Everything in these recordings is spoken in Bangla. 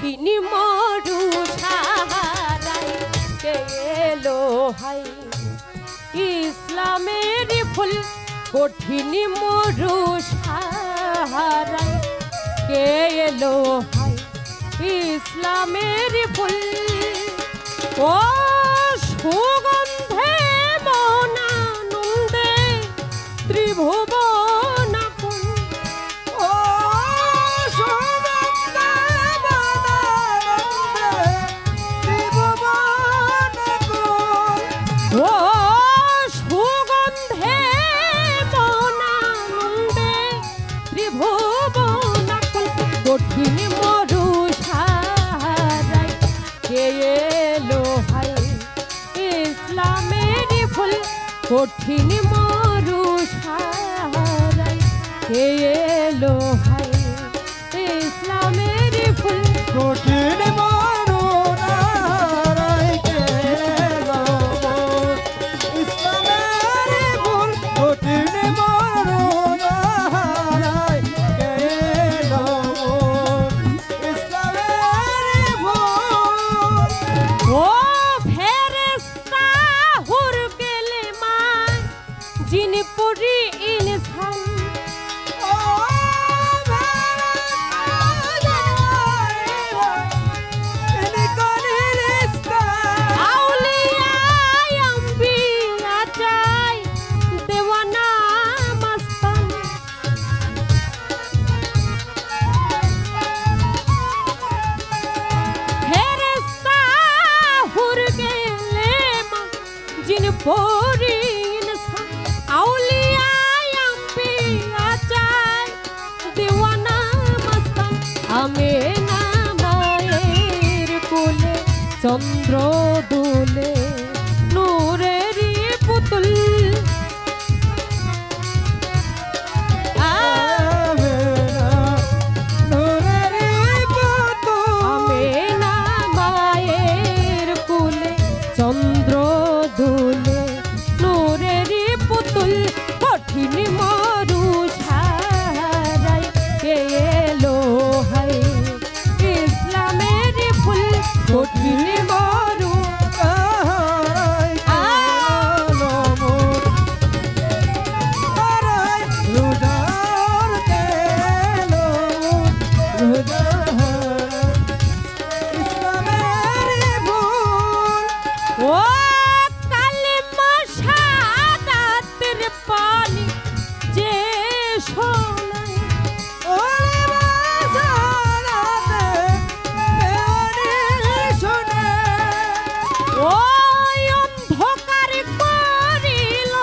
কঠিন মরু সাহারাই কে এলো হাই ইসলামের ফুল কঠিন মরু সাহারাই কে এলো হাই ইসলামের ফুল ও সুগন্ধে মনানন্দে ত্রিভুবন কুল ও সুগন্ধে মনানন্দে ত্রিভুবন কুল ও সুগন্ধে মনানন্দে ত্রিভুবন কুল কঠিন মরু সাহারাই কে এলো হাই ইসলামের ফুল কঠিন মরু সাহারাই কে এলো হাই ইসলামের ফুল কঠিন মরু সাহারাই কে এলো ইসলামের ফুল কঠিন মরু সাহারাই কে এলো ইসলামের ফুল ও ফেরেশতা হুর কেলেমান জিন পুরি ইনসান ও আউলিয়া আম্বিয়া চাই দেওয়ানা মস্তান ফেরেশতা হুর কেলেমান জিন পুরি ইনসান আউলিয়া আম্বিয়া চাই দেওয়ানা মস্তান আমেনা মায়ের কোলে চন্দ্র দুলে নূরেরই পুতুল আমেনা মায়ের কোলে চন্দ্র দুলে নূরেরই পুতুল কঠিন মরু সাহারাই কে এলো হাই ইসলামের ফুল কঠিন মরু সাহারাই কে এলো সাহারাই রোজার কে এলো রোজার ইসলামের ফুল ও কালেমা শাহাদাতের পানি যে শোনায় ওরে বাজারাতে দেওয়ানি শুনে ওই অন্ধকার করিল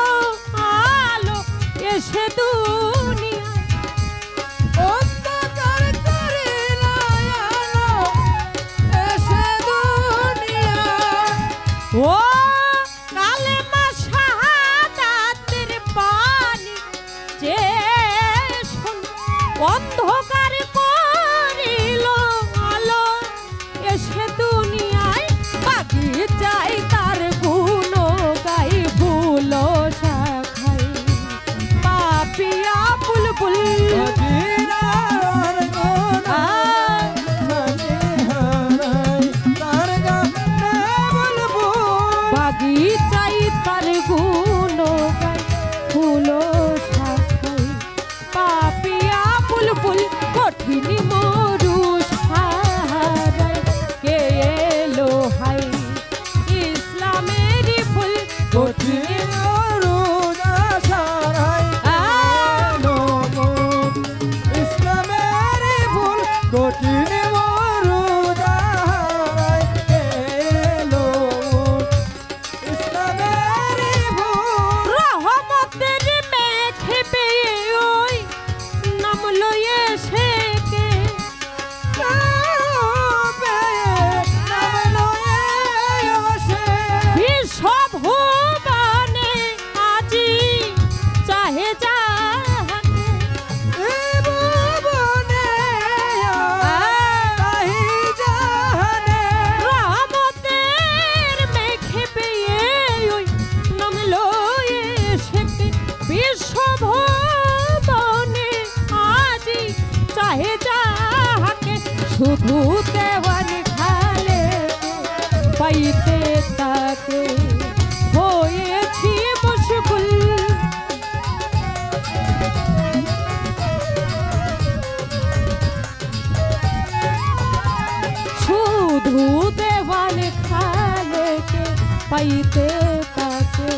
আলো এসে দুনিয়ায় অন্ধকার করিল আলো এসে দুনিয়ায় ও কালেমা শাহাদাতের পানি যে শোনায় অন্ধকার করিল আলো এসে দুনিয়ায় বাগিচায় তার গুণ গাই ফুল শাখাই পাপিয়া বুলবুল মদিনার গোনায় মদিহারাই তার গানে বলবো বাগিচাই তার গুণ গাই ফুল শাখাই পাপিয়া বুলবুল কঠিন মরু সাহারাই কে এলো হাই ইসলামের ফুল কঠিন রোজা সারাই এলো মোর ইসলামের ফুল কঠিন রোজা সারাই এলো মোর ইসলামের তাকে হয়েছি মুশকুল। শুধু দেওয়ান খালেকে পাইতে তাকে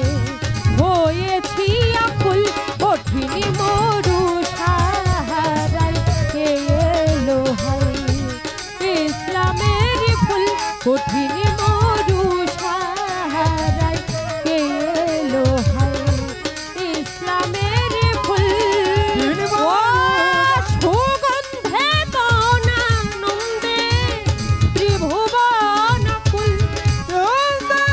হয়েছি আকুল। কঠিন মরু সাহারায় কে এলো হাই ইসলামের ফুল। কঠিন মরু সাহারায় কে এলো হাই ইসলামের ফুল। ও সুগন্ধে বনানন্দে ত্রিভুবন কুল। সুগন্ধে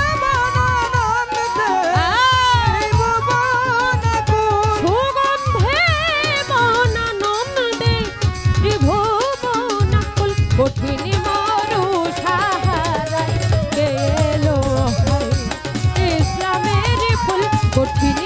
বনানন্দে ত্রিভুবন কুল। কঠিন মরু সাহারায় কে এলো হাই ইসলামের ফুল। কঠিন